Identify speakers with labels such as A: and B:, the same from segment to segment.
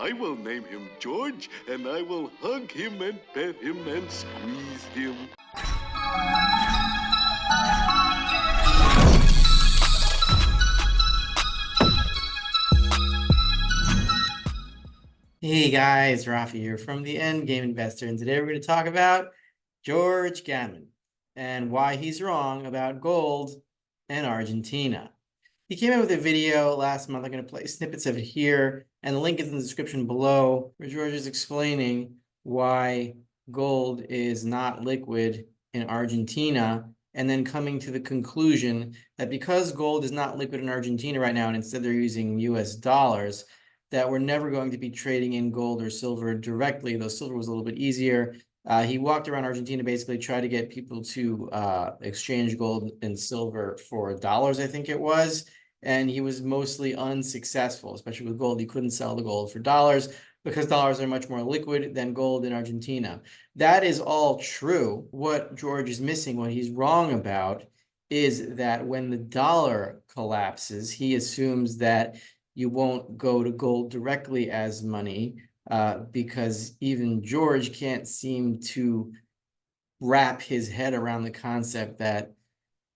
A: I will name him George, and I will hug him and pet him and squeeze him.
B: Hey guys, Rafi here from the Endgame Investor, and today we're going to talk about George Gammon and why he's wrong about gold and Argentina. He came out with a video last month. I'm going to play snippets of it here, and the link is in the description below, where George is explaining why gold is not liquid in Argentina, and then coming to the conclusion that because gold is not liquid in Argentina right now, and instead they're using US dollars, that we're never going to be trading in gold or silver directly, though silver was a little bit easier. He walked around Argentina, basically tried to get people to exchange gold and silver for dollars, I think it was. And he was mostly unsuccessful, especially with gold. He couldn't sell the gold for dollars because dollars are much more liquid than gold in Argentina. That is all true. What George is missing, what he's wrong about, is that when the dollar collapses, he assumes that you won't go to gold directly as money, because even George can't seem to wrap his head around the concept that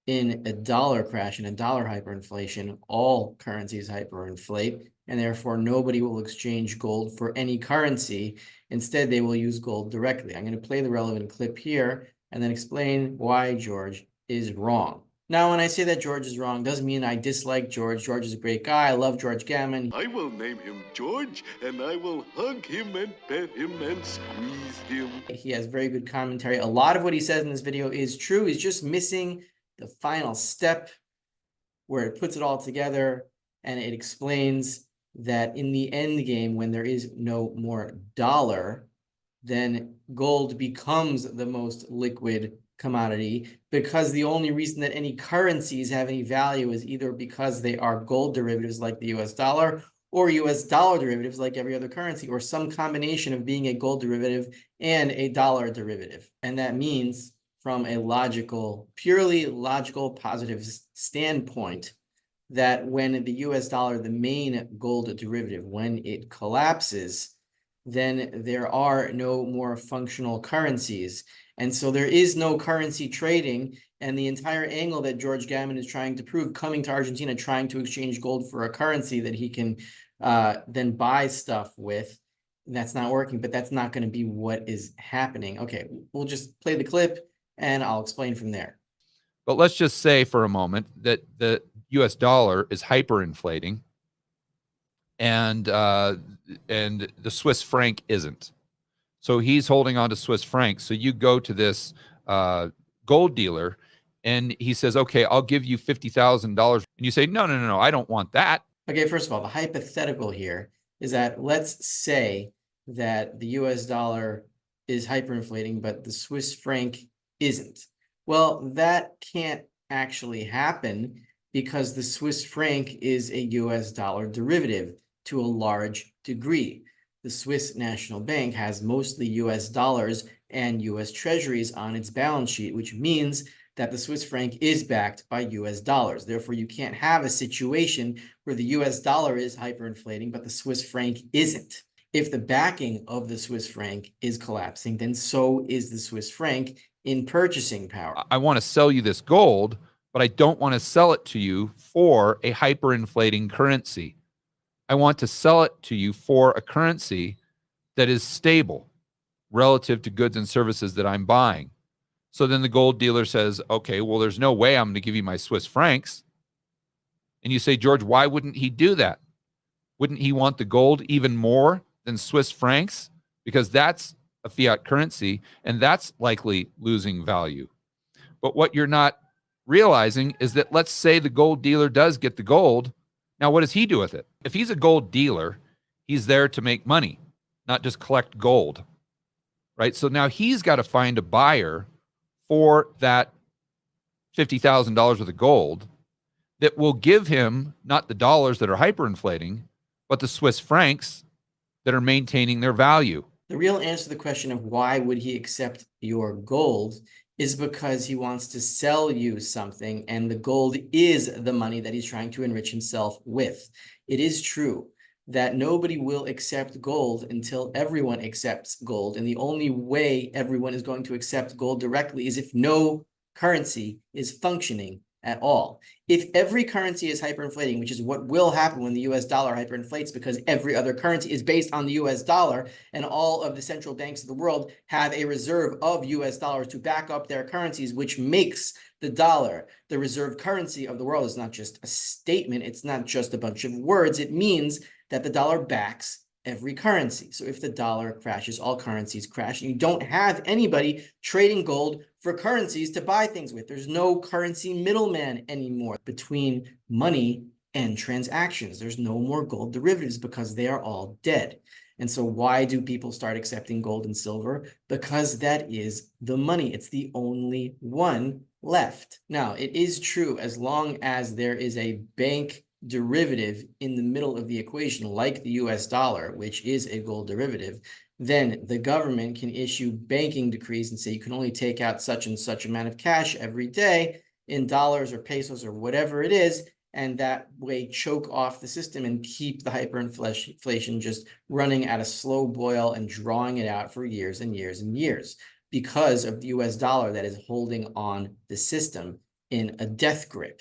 B: in a dollar crash, in a dollar hyperinflation, all currencies hyperinflate, and therefore nobody will exchange gold for any currency. Instead, they will use gold directly. I'm going to play the relevant clip here and then explain why George is wrong. Now, when I say that George is wrong, doesn't mean I dislike George. George is a great guy. I love George Gammon.
A: I will name him George, and I will hug him and pet him and squeeze him.
B: He has very good commentary. A lot of what he says in this video is true. He's just missing the final step where it puts it all together and it explains that in the end game, when there is no more dollar, then gold becomes the most liquid commodity, because the only reason that any currencies have any value is either because they are gold derivatives like the US dollar, or US dollar derivatives like every other currency, or some combination of being a gold derivative and a dollar derivative. And that means, from a logical, purely logical, positive standpoint, that when the US dollar, the main gold derivative, when it collapses, then there are no more functional currencies. And so there is no currency trading. And the entire angle that George Gammon is trying to prove, coming to Argentina, trying to exchange gold for a currency that he can then buy stuff with, that's not working. But that's not going to be what is happening. Okay, we'll just play the clip and I'll explain from there.
C: But let's just say for a moment that the US dollar is hyperinflating and the Swiss franc isn't. So he's holding on to Swiss francs. So you go to this gold dealer and he says, okay, I'll give you $50,000. And you say, no, I don't want that.
B: Okay, first of all, the hypothetical here is that let's say that the US dollar is hyperinflating, but the Swiss franc isn't. Well, that can't actually happen because the Swiss franc is a US dollar derivative to a large degree. The Swiss National Bank has mostly US dollars and US treasuries on its balance sheet, which means that the Swiss franc is backed by US dollars. Therefore, you can't have a situation where the US dollar is hyperinflating, but the Swiss franc isn't. If the backing of the Swiss franc is collapsing, then so is the Swiss franc in purchasing power.
C: I want to sell you this gold, but I don't want to sell it to you for a hyperinflating currency. I want to sell it to you for a currency that is stable relative to goods and services that I'm buying. So then the gold dealer says, okay, well, there's no way I'm going to give you my Swiss francs. And you say, George, why wouldn't he do that? Wouldn't he want the gold even more than Swiss francs? Because that's a fiat currency, and that's likely losing value. But what you're not realizing is that, let's say the gold dealer does get the gold. Now, what does he do with it? If he's a gold dealer, he's there to make money, not just collect gold, right? So now he's got to find a buyer for that $50,000 worth of gold that will give him not the dollars that are hyperinflating, but the Swiss francs that are maintaining their value.
B: The real answer to the question of why would he accept your gold is because he wants to sell you something, and the gold is the money that he's trying to enrich himself with. It is true that nobody will accept gold until everyone accepts gold. And the only way everyone is going to accept gold directly is if no currency is functioning at all. If every currency is hyperinflating, which is what will happen when the US dollar hyperinflates because every other currency is based on the US dollar, and all of the central banks of the world have a reserve of US dollars to back up their currencies, which makes the dollar the reserve currency of the world. Is not just a statement, it's not just a bunch of words. It means that the dollar backs every currency. So if the dollar crashes, all currencies crash, and you don't have anybody trading gold for currencies to buy things with. There's no currency middleman anymore between money and transactions. There's no more gold derivatives because they are all dead. And so why do people start accepting gold and silver? Because that is the money. It's the only one left. Now, it is true, as long as there is a bank derivative in the middle of the equation, like the US dollar, which is a gold derivative, then the government can issue banking decrees and say you can only take out such and such amount of cash every day in dollars or pesos or whatever it is, and that way choke off the system and keep the hyperinflation just running at a slow boil and drawing it out for years and years and years because of the US dollar that is holding on the system in a death grip.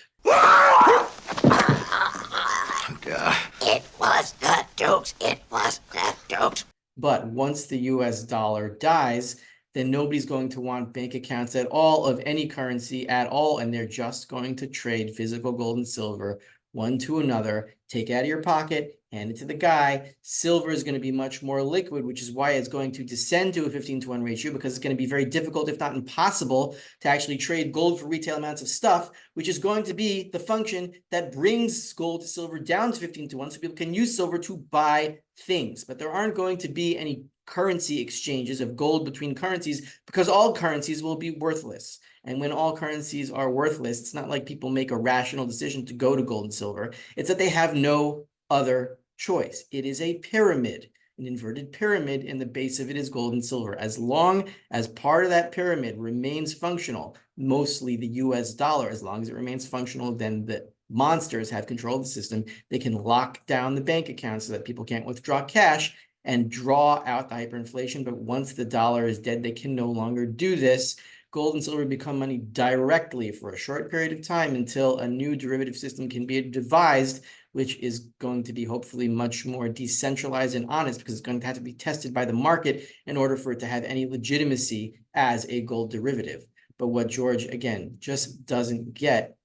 D: It was the Dukes. It was the Dukes.
B: But once the US dollar dies, then nobody's going to want bank accounts at all of any currency at all, and they're just going to trade physical gold and silver one to another, take it out of your pocket, hand it to the guy. Silver is going to be much more liquid, which is why it's going to descend to a 15-to-1 ratio, because it's going to be very difficult, if not impossible, to actually trade gold for retail amounts of stuff, which is going to be the function that brings gold to silver down to 15-to-1, so people can use silver to buy things. But there aren't going to be any currency exchanges of gold between currencies because all currencies will be worthless. And when all currencies are worthless, it's not like people make a rational decision to go to gold and silver. It's that they have no other choice. It is a pyramid, an inverted pyramid, and the base of it is gold and silver. As long as part of that pyramid remains functional, mostly the US dollar, as long as it remains functional, then the monsters have control of the system. They can lock down the bank accounts so that people can't withdraw cash and draw out the hyperinflation. But once the dollar is dead, they can no longer do this. Gold and silver become money directly for a short period of time until a new derivative system can be devised, which is going to be hopefully much more decentralized and honest, because it's going to have to be tested by the market in order for it to have any legitimacy as a gold derivative. But what George, again, just doesn't get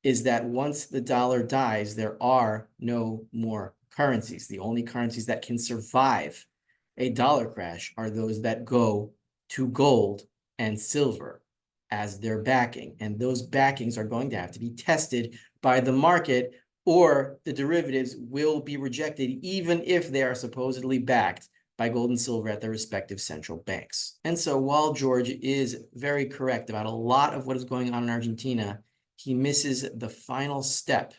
B: is that once the dollar dies, there are no more currencies. The only currencies that can survive a dollar crash are those that go to gold and silver as their backing. And those backings are going to have to be tested by the market, or the derivatives will be rejected, even if they are supposedly backed by gold and silver at their respective central banks. And so while George is very correct about a lot of what is going on in Argentina, he misses the final step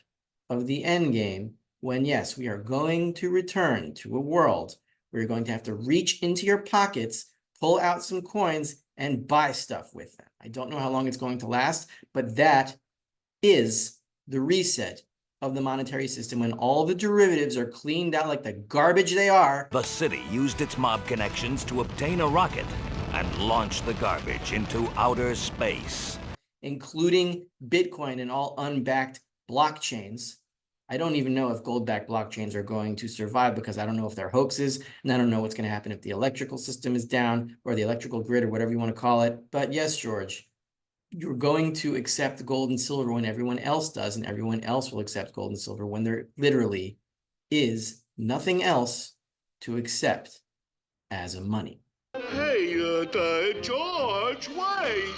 B: of the end game when, yes, we are going to return to a world where you're going to have to reach into your pockets, pull out some coins, and buy stuff with them. I don't know how long it's going to last, but that is the reset of the monetary system when all the derivatives are cleaned out like the garbage they are.
E: The city used its mob connections to obtain a rocket and launch the garbage into outer space,
B: including Bitcoin and all unbacked blockchains. I don't even know if gold-backed blockchains are going to survive, because I don't know if they're hoaxes, and I don't know what's going to happen if the electrical system is down, or the electrical grid, or whatever you want to call it. But yes, George, you're going to accept gold and silver when everyone else does, and everyone else will accept gold and silver when there literally is nothing else to accept as a money.
A: Hey, George, wait!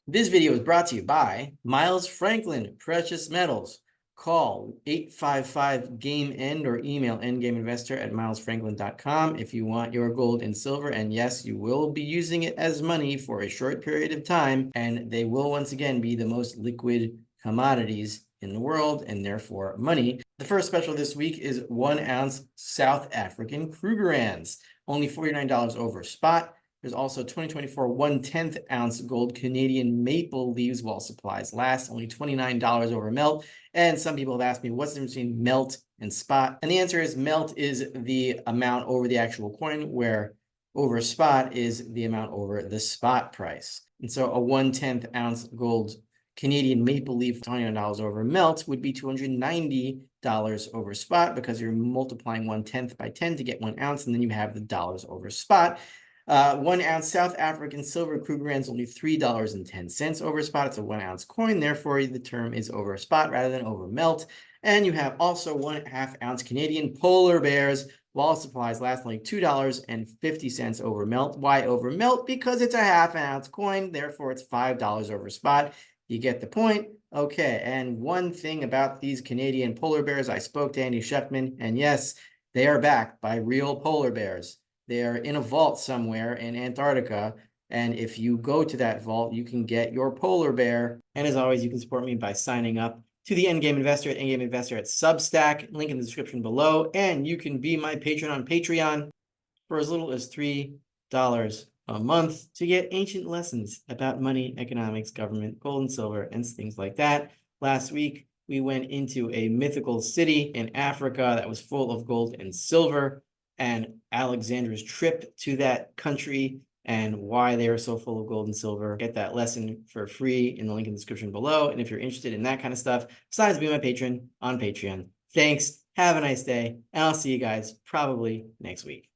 B: This video is brought to you by Miles Franklin Precious Metals. Call 855-GAME-END or email endgameinvestor@milesfranklin.com if you want your gold and silver. And yes, you will be using it as money for a short period of time, and they will once again be the most liquid commodities in the world, and therefore money. The first special this week is 1 ounce South African Krugerrands, only $49 over spot. There's also 2024 1/10 ounce gold Canadian maple leaves while supplies last, only $29 over melt. And some people have asked me, what's the difference between melt and spot. And the answer is melt is the amount over the actual coin, where over spot is the amount over the spot price. And so a 1/10 ounce gold Canadian maple leaf $29 over melt would be $290 over spot, because you're multiplying 1/10 by 10 to get 1 ounce, and then you have the dollars over spot. 1 ounce South African silver Krugerrand is only $3.10 over spot. It's a 1 ounce coin, therefore the term is over spot rather than over melt. And you have also 1/2 ounce Canadian polar bears. While supplies last, only $2.50 over melt. Why over melt? Because it's a 1/2 ounce coin, therefore it's $5 over spot. You get the point. Okay, and one thing about these Canadian polar bears, I spoke to Andy Schefman, and yes, they are backed by real polar bears. They are in a vault somewhere in Antarctica, and if you go to that vault, you can get your polar bear. And as always, you can support me by signing up to the Endgame Investor at Endgame Investor at Substack, link in the description below, and you can be my patron on Patreon for as little as $3 a month to get ancient lessons about money, economics, government, gold and silver, and things like that. Last week, we went into a mythical city in Africa that was full of gold and silver, and Alexander's trip to that country and why they are so full of gold and silver. Get that lesson for free in the link in the description below. And if you're interested in that kind of stuff, besides being my patron on Patreon. Thanks. Have a nice day. And I'll see you guys probably next week.